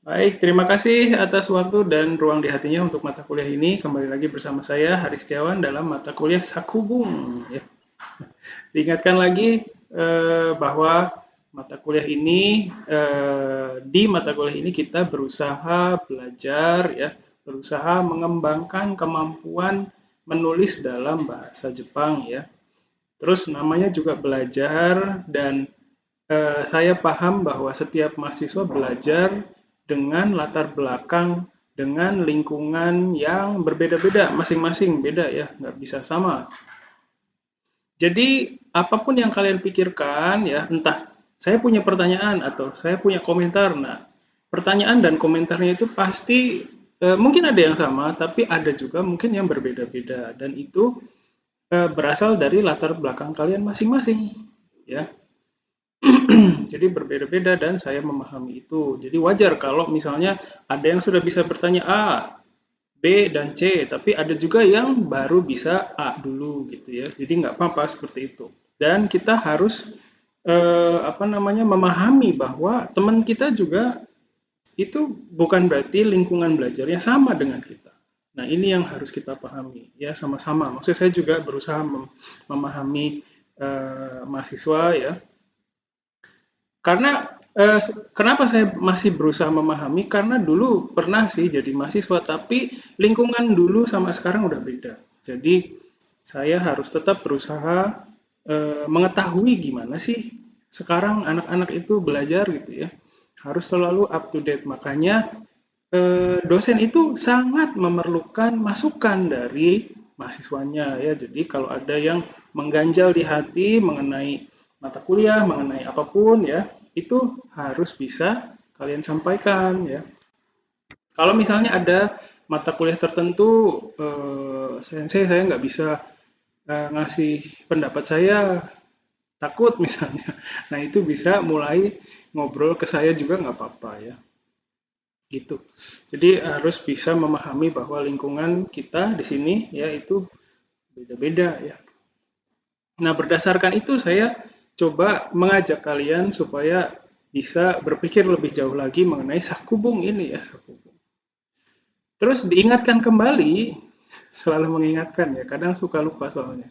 Baik, terima kasih atas waktu dan ruang di hatinya untuk mata kuliah ini. Kembali lagi bersama saya, Haris Setiawan, dalam mata kuliah Sakubung. Ya. Diingatkan lagi bahwa mata kuliah ini, di mata kuliah ini kita berusaha belajar, ya, berusaha mengembangkan kemampuan menulis dalam bahasa Jepang, ya. Terus namanya juga belajar dan saya paham bahwa setiap mahasiswa belajar dengan latar belakang, dengan lingkungan yang berbeda-beda, masing-masing beda ya, nggak bisa sama. Jadi apapun yang kalian pikirkan ya, entah saya punya pertanyaan atau saya punya komentar, nah pertanyaan dan komentarnya itu pasti mungkin ada yang sama, tapi ada juga mungkin yang berbeda-beda dan itu berasal dari latar belakang kalian masing-masing ya. Jadi berbeda-beda dan saya memahami itu. Jadi wajar kalau misalnya ada yang sudah bisa bertanya A, B, dan C, tapi ada juga yang baru bisa A dulu gitu ya. Jadi nggak apa-apa seperti itu. Dan kita harus apa namanya memahami bahwa teman kita juga itu bukan berarti lingkungan belajarnya sama dengan kita. Nah ini yang harus kita pahami ya sama-sama. Maksud saya juga berusaha memahami mahasiswa ya karena kenapa saya masih berusaha memahami? Karena dulu pernah sih jadi mahasiswa, tapi lingkungan dulu sama sekarang udah beda. Jadi saya harus tetap berusaha mengetahui gimana sih sekarang anak-anak itu belajar gitu ya. Harus selalu up to date. Makanya dosen itu sangat memerlukan masukan dari mahasiswanya ya. Jadi kalau ada yang mengganjal di hati mengenai mata kuliah, mengenai apapun ya, itu harus bisa kalian sampaikan ya. Kalau misalnya ada mata kuliah tertentu, sensei saya nggak bisa ngasih pendapat saya, takut misalnya. Nah itu bisa mulai ngobrol ke saya juga nggak apa-apa ya. Gitu. Jadi harus bisa memahami bahwa lingkungan kita di sini ya itu beda-beda ya. Nah, berdasarkan itu saya coba mengajak kalian supaya bisa berpikir lebih jauh lagi mengenai sakubung ini ya, sakubung. Terus diingatkan kembali, selalu mengingatkan ya, kadang suka lupa soalnya.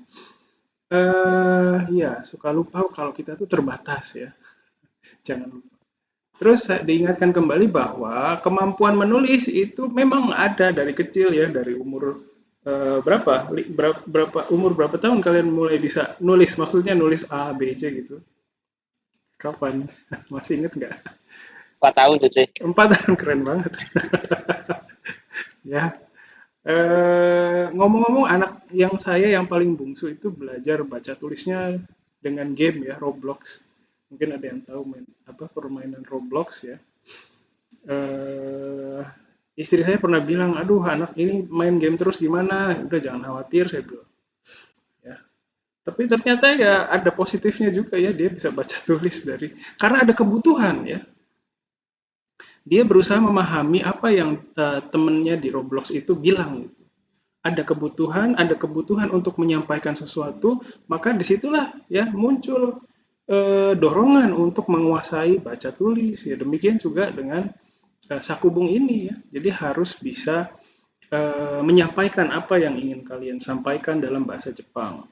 Ya, suka lupa kalau kita tuh terbatas ya, jangan lupa. Terus saya diingatkan kembali bahwa kemampuan menulis itu memang ada dari kecil ya, dari umur berapa, umur berapa tahun kalian mulai bisa nulis? Maksudnya nulis A, B, C gitu. Kapan? Masih inget nggak? 4 tahun tuh cuy. 4 tahun keren banget. Ya. Ngomong-ngomong anak yang saya yang paling bungsu itu belajar baca tulisnya dengan game ya Roblox. Mungkin ada yang tahu main apa permainan Roblox ya. eh, Istri saya pernah bilang, aduh anak ini main game terus gimana? Udah jangan khawatir, saya bilang. Ya. Tapi ternyata ya ada positifnya juga ya, dia bisa baca tulis dari, karena ada kebutuhan ya. Dia berusaha memahami apa yang temennya di Roblox itu bilang. Gitu. Ada kebutuhan untuk menyampaikan sesuatu, maka disitulah ya muncul dorongan untuk menguasai baca tulis. Ya demikian juga dengan sakubung ini ya. Jadi harus bisa menyampaikan apa yang ingin kalian sampaikan dalam bahasa Jepang.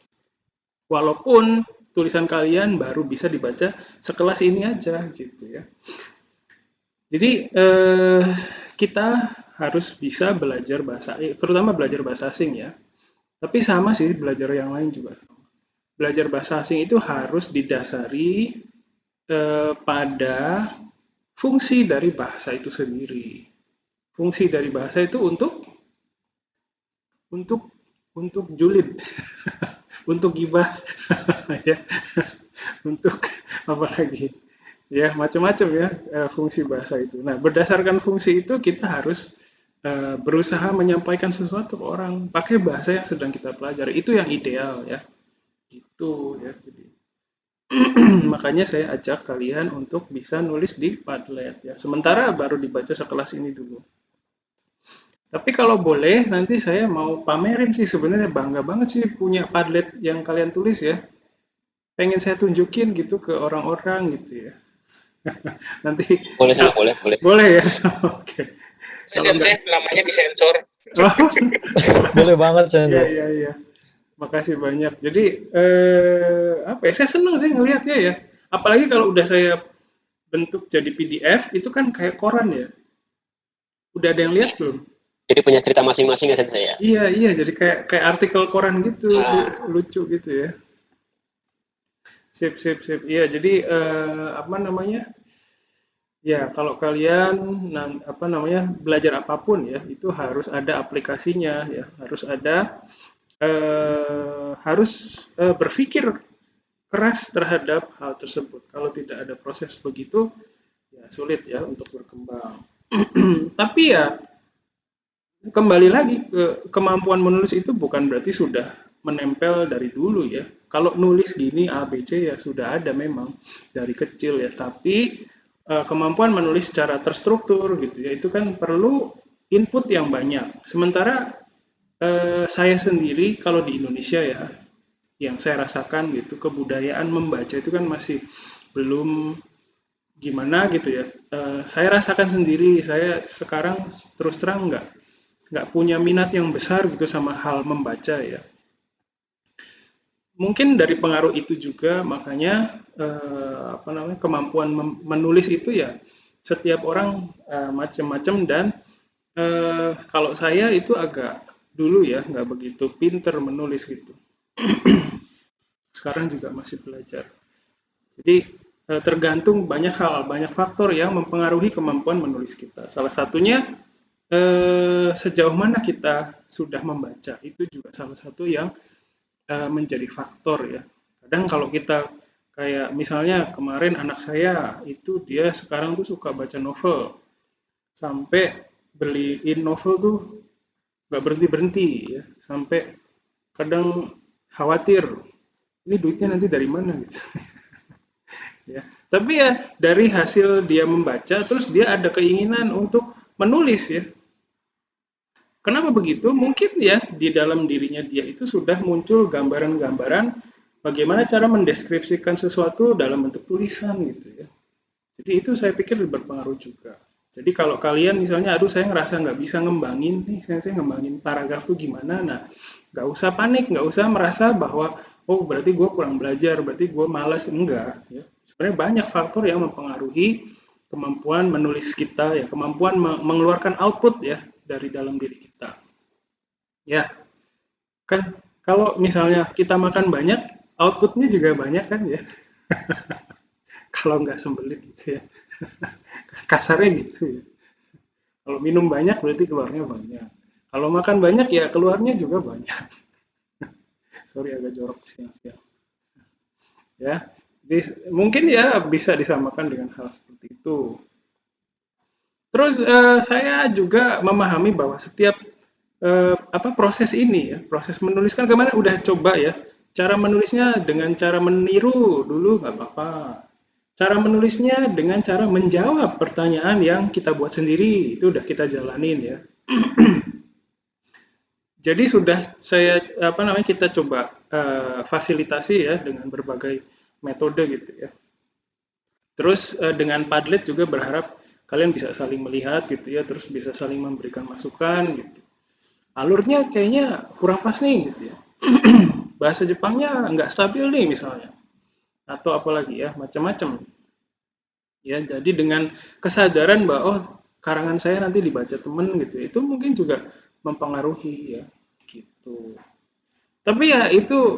Walaupun tulisan kalian baru bisa dibaca sekelas ini aja gitu ya. Jadi kita harus bisa belajar bahasa, terutama belajar bahasa asing ya. Tapi sama sih belajar yang lain juga sama. Belajar bahasa asing itu harus didasari pada fungsi dari bahasa itu sendiri. Fungsi dari bahasa itu untuk untuk julid, untuk gibah, ya, untuk apa lagi? Ya, macam-macam ya fungsi bahasa itu. Nah, berdasarkan fungsi itu kita harus berusaha menyampaikan sesuatu ke orang pakai bahasa yang sedang kita pelajari. Itu yang ideal ya. Gitu ya. Jadi makanya saya ajak kalian untuk bisa nulis di Padlet ya. Sementara baru dibaca sekelas ini dulu. Tapi kalau boleh, nanti saya mau pamerin sih sebenarnya bangga banget sih punya Padlet yang kalian tulis ya. Pengen saya tunjukin gitu ke orang-orang gitu ya. Nanti Boleh, boleh, boleh. boleh ya. Oke. Kalau Sensei, enggak, namanya disensor. oh, Boleh banget, iya Sensei. iya iya. Makasih banyak. Jadi apa ya? Saya senang sih ngelihatnya ya. Apalagi kalau udah saya bentuk jadi PDF itu kan kayak koran ya. Udah ada yang lihat belum? Jadi punya cerita masing-masing ya sensei ya. Iya iya. Jadi kayak kayak artikel koran gitu, Nah, lucu gitu ya. Sip sip sip. Iya. Jadi apa namanya? Ya, kalau kalian apa namanya belajar apapun ya, itu harus ada aplikasinya ya, harus berpikir keras terhadap hal tersebut. Kalau tidak ada proses begitu, ya sulit ya untuk berkembang. Tapi ya kembali lagi ke kemampuan menulis itu bukan berarti sudah menempel dari dulu ya. Kalau nulis gini A, B, C ya sudah ada memang dari kecil ya. Tapi kemampuan menulis secara terstruktur gitu ya itu kan perlu input yang banyak. Sementara saya sendiri kalau di Indonesia ya yang saya rasakan gitu kebudayaan membaca itu kan masih belum gimana gitu ya. Saya rasakan sendiri, saya sekarang terus terang nggak punya minat yang besar gitu sama hal membaca ya. Mungkin dari pengaruh itu juga makanya apa namanya kemampuan menulis itu ya setiap orang macam-macam dan kalau saya itu agak dulu ya nggak begitu pinter menulis gitu. Sekarang juga masih belajar. Jadi tergantung banyak hal, banyak faktor yang mempengaruhi kemampuan menulis kita. Salah satunya sejauh mana kita sudah membaca itu juga salah satu yang menjadi faktor ya. Kadang kalau kita kayak misalnya kemarin anak saya itu dia sekarang tuh suka baca novel sampai beliin novel tuh nggak berhenti berhenti ya sampai kadang khawatir ini duitnya nanti dari mana gitu ya. Tapi ya dari hasil dia membaca terus dia ada keinginan untuk menulis ya. Kenapa begitu? Mungkin ya di dalam dirinya dia itu sudah muncul gambaran-gambaran bagaimana cara mendeskripsikan sesuatu dalam bentuk tulisan gitu ya. Jadi itu saya pikir berpengaruh juga. Jadi kalau kalian misalnya, aduh saya ngerasa nggak bisa ngembangin nih, saya ngembangin paragraf tuh gimana? Nah, nggak usah panik, nggak usah merasa bahwa oh berarti gue kurang belajar, berarti gue malas, enggak. Ya. Sebenarnya banyak faktor yang mempengaruhi kemampuan menulis kita, ya kemampuan mengeluarkan output ya dari dalam diri kita. Ya, kan kalau misalnya kita makan banyak, outputnya juga banyak kan ya. Kalau nggak sembelit gitu ya. Kasarnya gitu ya. Kalau minum banyak berarti keluarnya banyak. Kalau makan banyak ya keluarnya juga banyak. Sorry agak jorok siang-siang. Ya, jadi, mungkin ya bisa disamakan dengan hal seperti itu. Terus saya juga memahami bahwa setiap apa proses ini ya, proses menuliskan kemana udah coba ya. Cara menulisnya dengan cara meniru dulu nggak apa-apa. Cara menulisnya dengan cara menjawab pertanyaan yang kita buat sendiri itu udah kita jalanin ya. Jadi sudah saya apa namanya kita coba fasilitasi ya dengan berbagai metode gitu ya. Terus dengan Padlet juga berharap kalian bisa saling melihat gitu ya, terus bisa saling memberikan masukan gitu. Alurnya kayaknya kurang pas nih gitu ya. Bahasa Jepangnya nggak stabil nih misalnya. Atau apalagi ya, macam-macam. Ya, jadi dengan kesadaran bahwa oh karangan saya nanti dibaca temen gitu, itu mungkin juga mempengaruhi ya, gitu. Tapi ya itu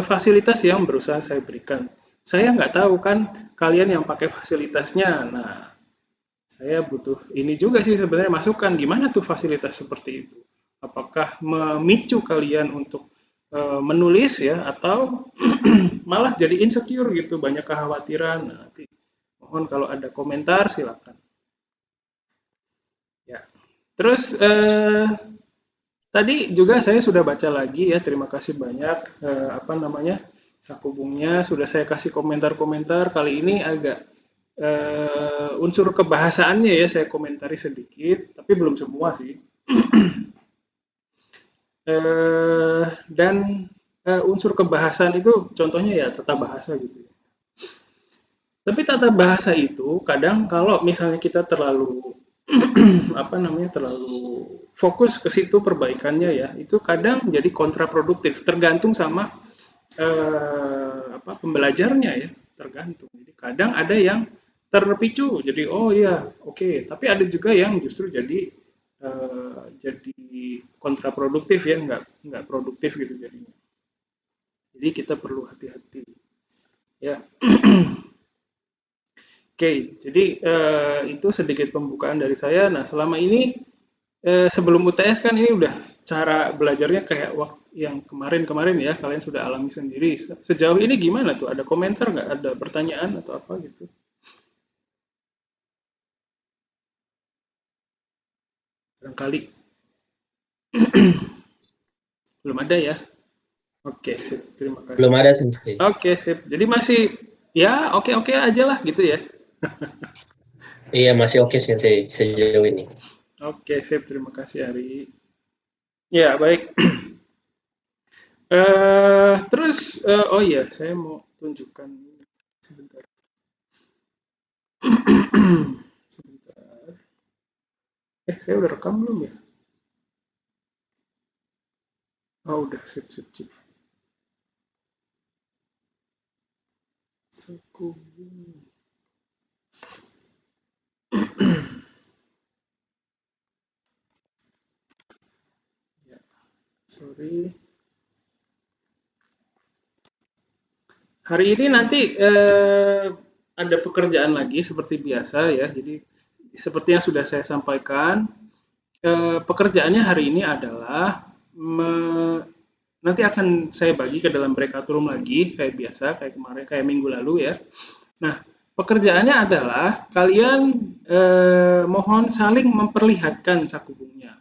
fasilitas yang berusaha saya berikan. Saya nggak tahu kan kalian yang pakai fasilitasnya. Nah, saya butuh ini juga sih sebenarnya masukan. Gimana tuh fasilitas seperti itu? Apakah memicu kalian untuk menulis ya atau malah jadi insecure gitu, banyak kekhawatiran. Nah, nanti mohon kalau ada komentar silakan. Ya. Terus tadi juga saya sudah baca lagi ya, terima kasih banyak apa namanya Sakubungnya sudah saya kasih komentar-komentar. Kali ini agak unsur kebahasaannya ya saya komentari sedikit, tapi belum semua sih. Dan unsur kebahasan itu contohnya ya tata bahasa gitu. Tapi tata bahasa itu kadang kalau misalnya kita terlalu apa namanya terlalu fokus ke situ perbaikannya ya, itu kadang jadi kontraproduktif tergantung sama apa pembelajarnya ya, tergantung. Jadi kadang ada yang terpicu jadi oh iya oke, tapi ada juga yang justru jadi kontraproduktif ya, nggak produktif gitu jadinya. Jadi kita perlu hati-hati ya. Oke, jadi itu sedikit pembukaan dari saya. Nah, selama ini sebelum UTS kan ini udah cara belajarnya kayak waktu yang kemarin-kemarin ya, kalian sudah alami sendiri. Sejauh ini gimana tuh? Ada komentar nggak? Ada pertanyaan atau apa gitu? Barangkali belum ada ya. Oke, sip. Terima Belum kasih. ada sensei. Oke, sip. Jadi masih ya oke-oke aja lah gitu ya. Iya, masih oke sensei sejauh ini. Oke, sip. Terima kasih Ari. Ya, baik. Terus oh iya, saya mau tunjukkan sebentar. Sebentar. Saya udah rekam belum ya? Oh, udah sip sip sip. Suku. Ya, sorry. Hari ini nanti ada pekerjaan lagi seperti biasa ya. Jadi seperti yang sudah saya sampaikan, pekerjaannya hari ini adalah nanti akan saya bagi ke dalam breakout room lagi kayak biasa, kayak kemarin, kayak minggu lalu ya. Nah, pekerjaannya adalah kalian mohon saling memperlihatkan sakubungnya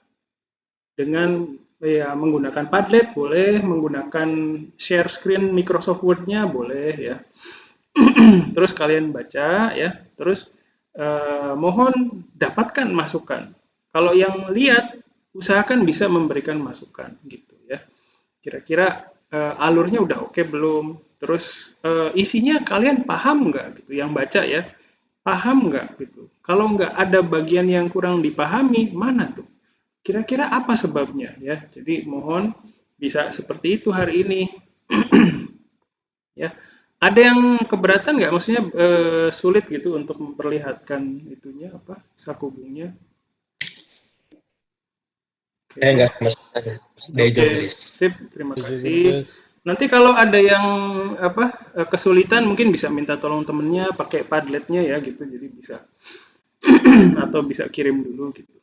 dengan ya menggunakan Padlet boleh, menggunakan share screen Microsoft Word-nya boleh ya. Terus kalian baca ya, terus mohon dapatkan masukan. Kalau yang lihat usahakan bisa memberikan masukan gitu ya. Kira-kira alurnya udah oke belum? Terus isinya kalian paham nggak gitu? Yang baca ya, paham nggak gitu? Kalau nggak ada bagian yang kurang dipahami, mana tuh? Kira-kira apa sebabnya ya? Jadi mohon bisa seperti itu hari ini ya. Ada yang keberatan nggak? Maksudnya sulit gitu untuk memperlihatkan itunya apa sakubungnya? Saya Oke, nggak sama sekali. oke, Dejo, please. sip. Terima kasih. Nanti kalau ada yang apa kesulitan mungkin bisa minta tolong temennya pakai Padletnya ya gitu. Jadi bisa atau bisa kirim dulu gitu.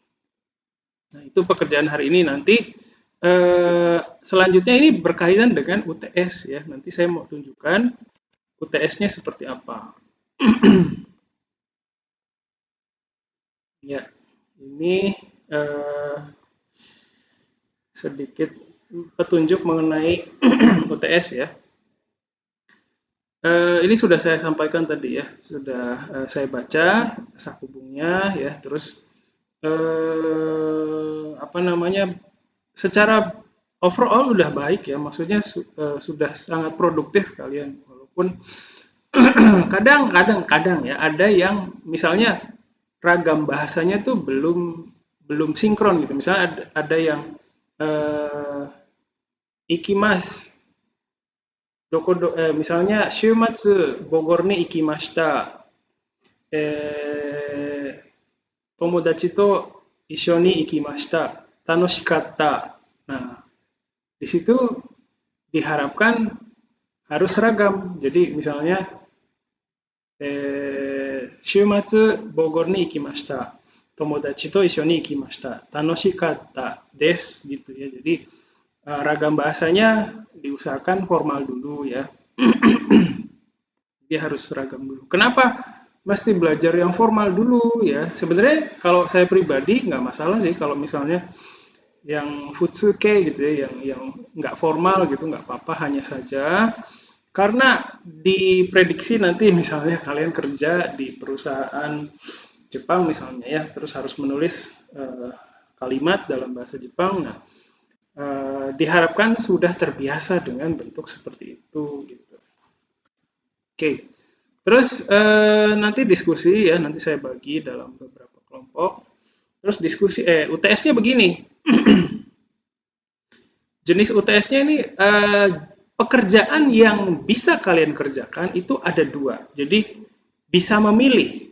Nah, itu pekerjaan hari ini. Nanti selanjutnya ini berkaitan dengan UTS ya. Nanti saya mau tunjukkan UTS-nya seperti apa. Ya, ini sedikit petunjuk mengenai UTS ya. Ini sudah saya sampaikan tadi ya, sudah saya baca sakubungnya ya, terus apa namanya, secara overall udah baik ya, maksudnya sudah sangat produktif kalian, walaupun kadang-kadang ya ada yang misalnya ragam bahasanya tuh belum belum sinkron gitu, misalnya ada yang eh, ikimas misalnya Shumatsu Bogor ni ikimashita. Eh, Tomodachi to issho ni ikimashita. Tanoshikatta. Nah, di situ diharapkan harus seragam. Jadi misalnya Shumatsu Bogor ni ikimashita. Tomodachi to issho ni ikimashita. Tanoshikatta desu gitu ya. Jadi ragam bahasanya diusahakan formal dulu ya. Dia harus seragam dulu. Kenapa mesti belajar yang formal dulu ya? Sebenarnya kalau saya pribadi nggak masalah sih kalau misalnya yang futsuke gitu ya, yang nggak formal gitu nggak apa-apa, hanya saja karena diprediksi nanti misalnya kalian kerja di perusahaan Jepang misalnya ya, terus harus menulis kalimat dalam bahasa Jepang. Nah, diharapkan sudah terbiasa dengan bentuk seperti itu gitu. Oke. Terus nanti diskusi ya, nanti saya bagi dalam beberapa kelompok. Terus diskusi UTS-nya begini. Jenis UTS-nya ini pekerjaan yang bisa kalian kerjakan itu ada dua. Jadi bisa memilih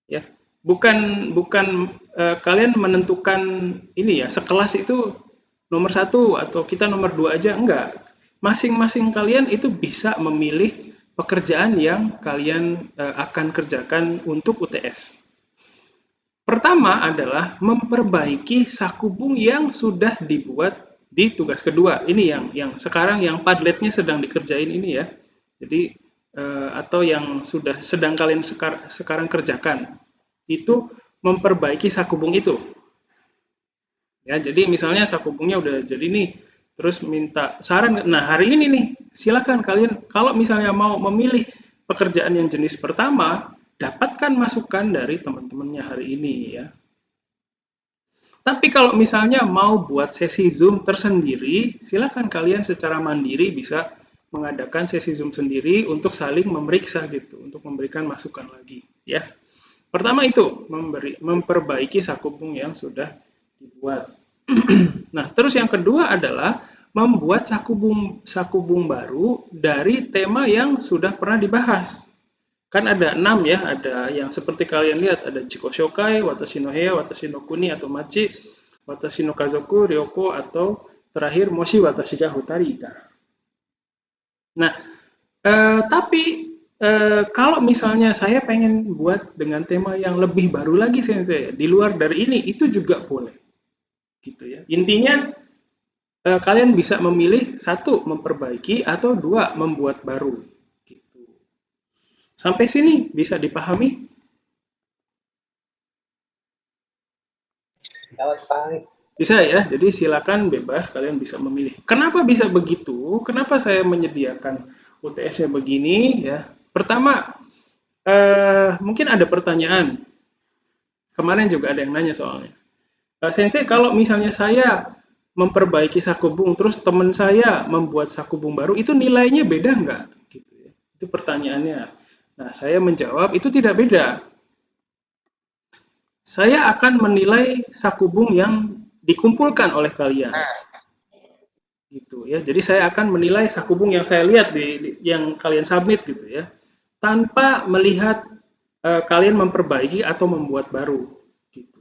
ya. Bukan bukan kalian menentukan ini ya, sekelas itu nomor satu atau kita nomor dua aja, enggak. Masing-masing kalian itu bisa memilih pekerjaan yang kalian akan kerjakan untuk UTS. Pertama adalah memperbaiki sakubung yang sudah dibuat di tugas kedua. Ini yang sekarang yang Padletnya sedang dikerjain ini ya. Jadi atau yang sudah sedang kalian sekarang kerjakan. Itu memperbaiki sakubung itu. Ya, jadi misalnya sakubungnya udah jadi nih, terus minta saran. Nah, hari ini nih, silakan kalian kalau misalnya mau memilih pekerjaan yang jenis pertama, dapatkan masukan dari teman-temannya hari ini ya. Tapi kalau misalnya mau buat sesi Zoom tersendiri, silakan kalian secara mandiri bisa mengadakan sesi Zoom sendiri untuk saling memeriksa gitu, untuk memberikan masukan lagi ya. Pertama itu memperbaiki sakubung yang sudah dibuat. Nah, terus yang kedua adalah membuat sakubung baru dari tema yang sudah pernah dibahas. Kan ada 6 ya, ada yang seperti kalian lihat, ada Chiko Shokai, Watashi no Heya, Watashi no Kuni atau Machi, Watashi no Kazoku, Ryoko, atau terakhir Moshi Watashi ga Futari Ita. Nah, tapi kalau misalnya saya pengen buat dengan tema yang lebih baru lagi Sensei, di luar dari ini, itu juga boleh. Gitu ya. Intinya kalian bisa memilih satu memperbaiki atau dua membuat baru. Gitu. Sampai sini bisa dipahami? Bisa ya. Jadi silakan bebas kalian bisa memilih. Kenapa bisa begitu? Kenapa saya menyediakan UTS-nya begini? Ya. Pertama, mungkin ada pertanyaan. Kemarin juga ada yang nanya soalnya. Sensei, kalau misalnya saya memperbaiki sakubung, terus teman saya membuat sakubung baru, itu nilainya beda nggak? Gitu ya. Itu pertanyaannya. Nah, saya menjawab, itu tidak beda. Saya akan menilai sakubung yang dikumpulkan oleh kalian. Gitu ya. Jadi saya akan menilai sakubung yang saya lihat yang kalian submit gitu ya. Tanpa melihat kalian memperbaiki atau membuat baru. Gitu.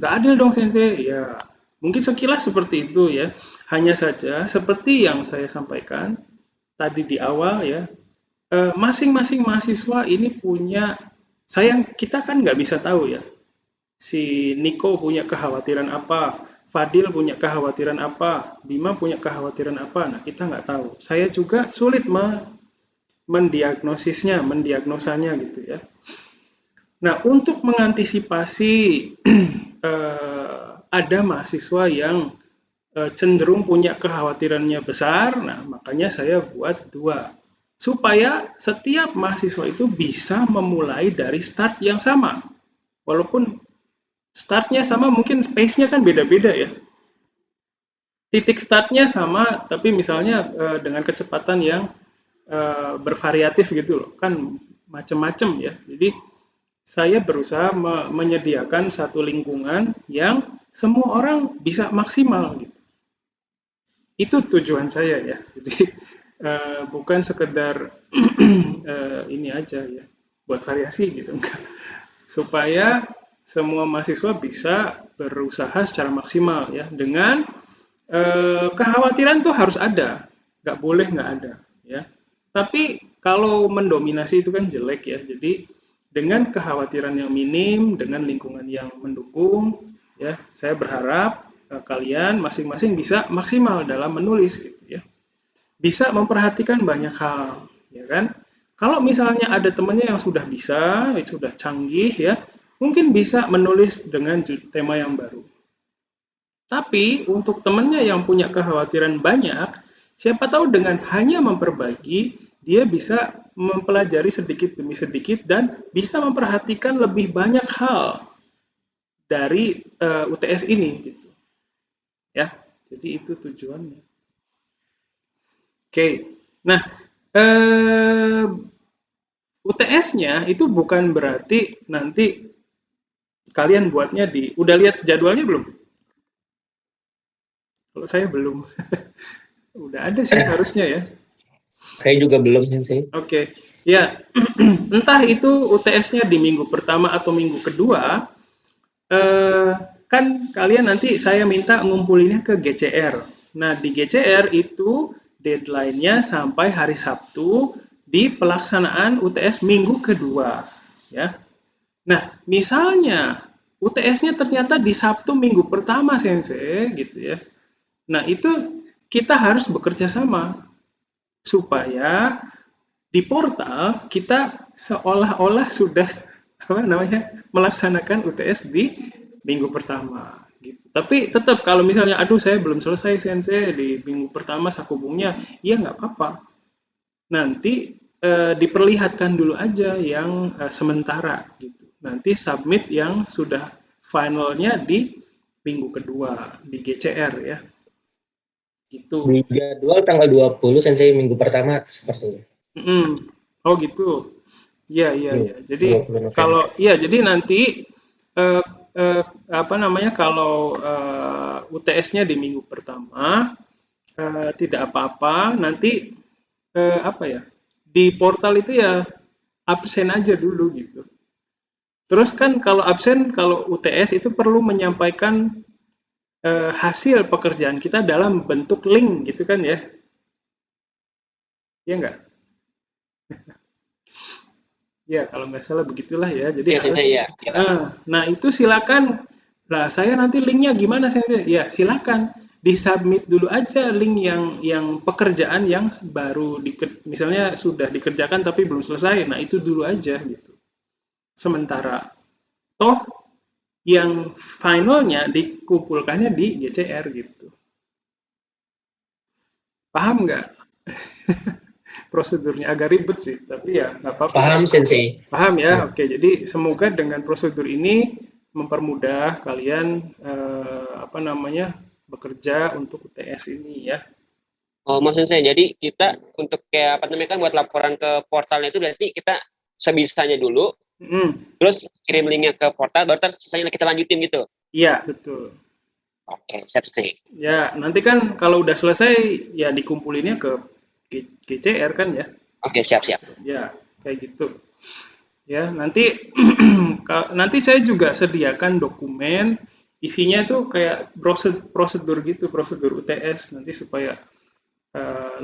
Gak adil dong Sensei. Ya, mungkin sekilas seperti itu ya. Hanya saja seperti yang saya sampaikan tadi di awal ya, masing-masing mahasiswa ini punya, kita kan nggak bisa tahu ya. Si Niko punya kekhawatiran apa, Fadil punya kekhawatiran apa, Bima punya kekhawatiran apa. Nah, kita nggak tahu. Saya juga sulit mendiagnosanya gitu ya. Nah, untuk mengantisipasi ada mahasiswa yang cenderung punya kekhawatirannya besar, nah makanya saya buat dua. Supaya setiap mahasiswa itu bisa memulai dari start yang sama. Walaupun startnya sama, mungkin space-nya kan beda-beda ya. Titik startnya sama, tapi misalnya dengan kecepatan yang bervariatif gitu loh. Kan macam-macam ya. Jadi saya berusaha menyediakan satu lingkungan yang semua orang bisa maksimal gitu. Itu tujuan saya ya. Jadi bukan sekedar ini aja ya, buat variasi gitu enggak. Supaya semua mahasiswa bisa berusaha secara maksimal ya. Dengan kekhawatiran tuh harus ada, nggak boleh nggak ada ya. Tapi kalau mendominasi itu kan jelek ya. Jadi dengan kekhawatiran yang minim, dengan lingkungan yang mendukung, ya saya berharap kalian masing-masing bisa maksimal dalam menulis gitu ya. Bisa memperhatikan banyak hal, ya kan? Kalau misalnya ada temannya yang sudah bisa, sudah canggih ya, mungkin bisa menulis dengan tema yang baru. Tapi untuk temannya yang punya kekhawatiran banyak, siapa tahu dengan hanya memperbaiki, dia bisa mempelajari sedikit demi sedikit dan bisa memperhatikan lebih banyak hal dari UTS ini gitu. Ya. Jadi itu tujuannya. Oke. Nah, Eh, UTS-nya itu bukan berarti nanti kalian buatnya udah lihat jadwalnya belum? Kalau saya belum. Udah ada sih harusnya ya. Saya juga belum sensei. Oke, ya entah itu UTS-nya di minggu pertama atau minggu kedua, eh, kan kalian nanti saya minta ngumpulinnya ke GCR. Nah, di GCR itu deadline-nya sampai hari Sabtu di pelaksanaan UTS minggu kedua, ya. Nah, misalnya UTS-nya ternyata di Sabtu minggu pertama, Sensei, gitu ya. Nah, itu kita harus bekerja sama supaya di portal kita seolah-olah sudah apa namanya melaksanakan UTS di minggu pertama gitu. Tapi tetap kalau misalnya aduh saya belum selesai sensei di minggu pertama sakubungnya, ya nggak apa-apa. Nanti diperlihatkan dulu aja yang sementara gitu. Nanti submit yang sudah finalnya di minggu kedua di GCR ya. Di Gitu. jadwal tanggal 20 sensei minggu pertama sepertinya. Mm-mm. Oh gitu. Iya, iya, Hmm, iya. Jadi 20 kalau November. iya, jadi nanti eh, apa namanya kalau UTS-nya di minggu pertama tidak apa-apa, nanti apa ya di portal itu ya absen aja dulu gitu. Terus kan kalau absen kalau UTS itu perlu menyampaikan hasil pekerjaan kita dalam bentuk link gitu kan ya, ya nggak? Ya kalau nggak salah begitulah ya. Jadi Ya harus sensei ya. Ya. nah itu silakan. Nah, saya nanti linknya gimana saya? Ya, silakan disubmit dulu aja link yang pekerjaan yang baru misalnya sudah dikerjakan tapi belum selesai. Nah, itu dulu aja gitu. Sementara toh yang finalnya dikumpulkannya di GCR gitu. Paham nggak prosedurnya? Agak ribet sih, tapi ya nggak apa-apa. Paham sensei. Paham Hmm. ya? Oke, jadi semoga dengan prosedur ini mempermudah kalian apa namanya bekerja untuk UTS ini ya. Oh, maksud saya, jadi kita untuk kayak apa namanya kan buat laporan ke portalnya itu berarti kita sebisanya dulu, Hmm, terus kirim linknya ke portal, baru terus sisanya kita lanjutin gitu. iya betul. Oke, siap sih. Ya nanti kan kalau udah selesai ya dikumpulinnya ke GCR kan ya. Oke, siap siap. Ya kayak gitu. Ya nanti nanti saya juga sediakan dokumen isinya tuh kayak prosedur gitu, prosedur UTS nanti supaya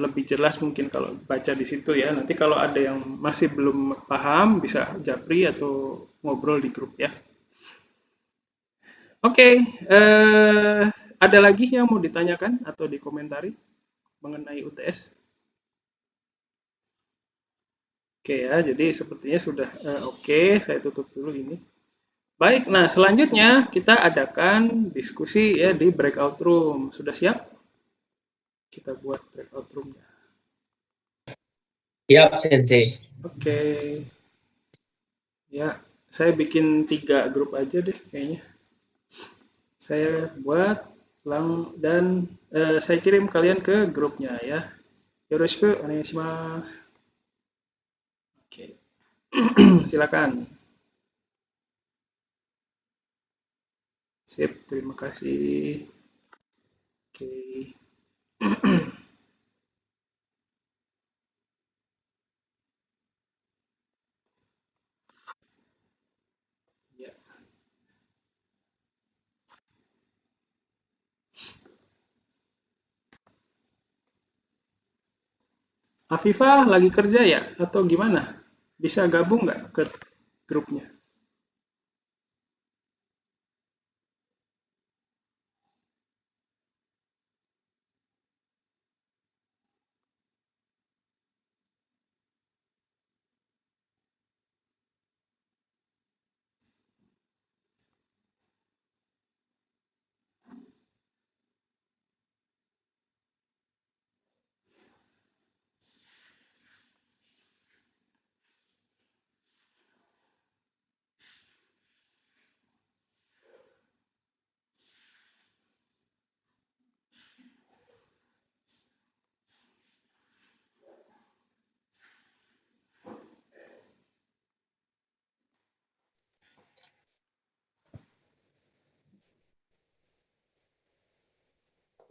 lebih jelas mungkin kalau baca di situ ya. Nanti kalau ada yang masih belum paham bisa japri atau ngobrol di grup ya. Oke, ada lagi yang mau ditanyakan atau dikomentari mengenai UTS? Oke ya, jadi sepertinya sudah oke. Saya tutup dulu ini. Baik, nah selanjutnya kita adakan diskusi ya di breakout room. Sudah siap? Kita buat breakout roomnya. Siap sensei. Oke, ya saya bikin 3 grup aja deh kayaknya. Saya buat dan saya kirim kalian ke grupnya ya. Yoroshiku onegaishimasu. Oke, silakan. Sip, terima kasih. Oke. Ya. Afifah lagi kerja ya atau gimana? Bisa gabung nggak ke grupnya?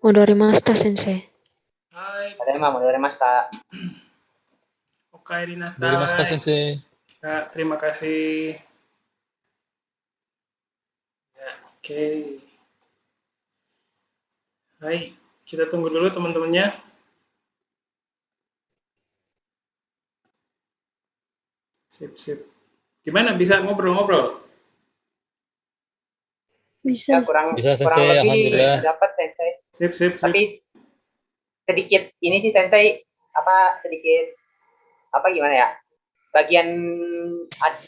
Modorimashita, Sensei. Hai, ただいま戻りました。 okaerinasai. Sensei. Ya, terima kasih. Ya, oke. Hai, kita tunggu dulu teman-temannya. Sip, sip. Gimana, bisa ngobrol-ngobrol? Ya, kurang Bisa, kurang Sensei. lebih Alhamdulillah. dapat Sensei. Sip, sip, sip. Tapi sedikit ini sih Sensei sedikit gimana ya? Bagian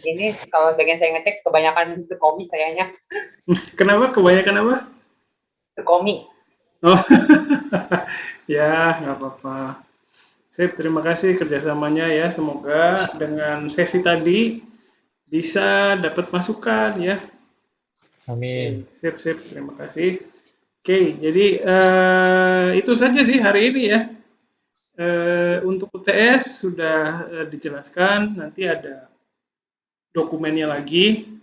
ini kalau bagian saya ngecek kebanyakan Tsukomi kayaknya. Kenapa? Kebanyakan apa? Tsukomi. Oh, ya, nggak apa-apa. Sip, terima kasih kerjasamanya ya. Semoga dengan sesi tadi bisa dapat masukan ya. Amin. Sip, sip, terima kasih. Oke, jadi itu saja sih hari ini ya. Untuk UTS sudah dijelaskan, nanti ada dokumennya lagi.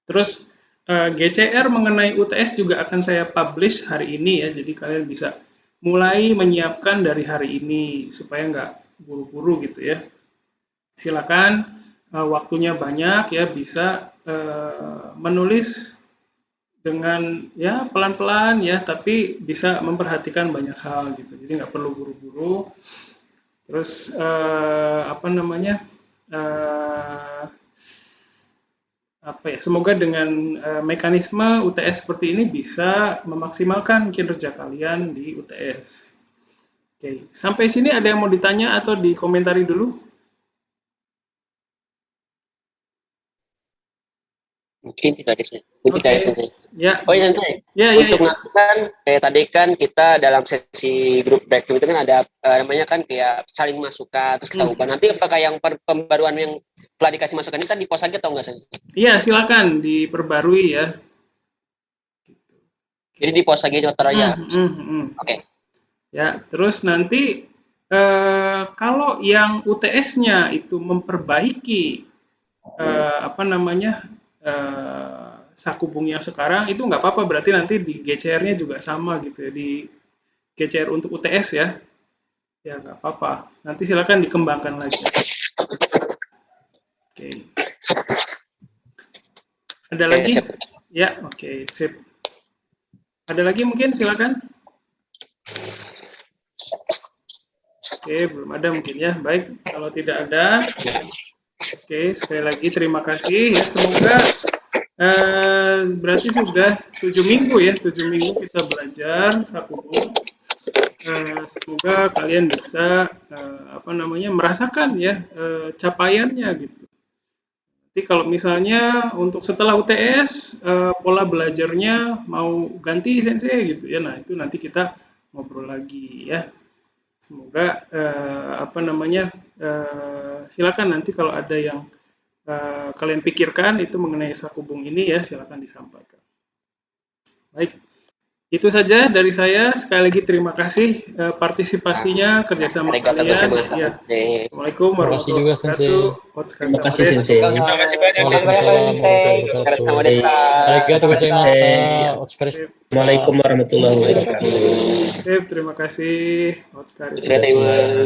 Terus GCR mengenai UTS juga akan saya publish hari ini ya, jadi kalian bisa mulai menyiapkan dari hari ini supaya nggak buru-buru gitu ya. Silakan waktunya banyak ya, bisa menulis dengan ya pelan-pelan ya, tapi bisa memperhatikan banyak hal gitu. Jadi nggak perlu buru-buru. Terus apa namanya? Apa ya? Semoga dengan mekanisme UTS seperti ini bisa memaksimalkan kinerja kalian di UTS. Oke, sampai sini ada yang mau ditanya atau dikomentari dulu? Mungkin tidak ada, mungkin tidak ada Sensei. Ya. Oh iya Sensei. Ya, Untuk ya. nanti kan kayak tadi kan kita dalam sesi grup breakthrough itu kan ada namanya kan kayak saling masukan terus kita ubah. Nanti apakah yang pembaruan yang telah dikasih masukan ini kan di post aja atau enggak Sensei? Iya, silakan diperbarui ya. Jadi di post aja Dr. ya. Oke. Ya, terus nanti kalau yang UTS-nya itu memperbaiki apa namanya sakubung yang sekarang itu nggak apa-apa, berarti nanti di GCR-nya juga sama gitu ya, di GCR untuk UTS ya, ya nggak apa-apa. Nanti silakan dikembangkan lagi. Oke. Ada lagi? Ya, oke, sip. Ada lagi mungkin silakan. Oke, belum ada mungkin ya. Baik, kalau tidak ada, oke, sekali lagi terima kasih ya. Semoga berarti sudah 7 minggu ya, 7 minggu kita belajar sakubung. Semoga kalian bisa apa namanya merasakan ya capaiannya gitu. Nanti kalau misalnya untuk setelah UTS pola belajarnya mau ganti Sensei gitu ya, nah itu nanti kita ngobrol lagi ya. Semoga apa namanya silakan nanti kalau ada yang kalian pikirkan itu mengenai sakubung ini ya, silakan disampaikan. Baik, itu saja dari saya. Sekali lagi terima kasih partisipasinya, kerjasama kalian. Ya. Assalamualaikum warahmatullahi wabarakatuh. Terima kasih Sensei. Terima kasih banyak Waalaikumsalam warahmatullahi wabarakatuh. Arigatou gozaimashita. Assalamualaikum warahmatullahi wabarakatuh. Terima kasih. Terima kasih.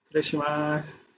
Terima kasih.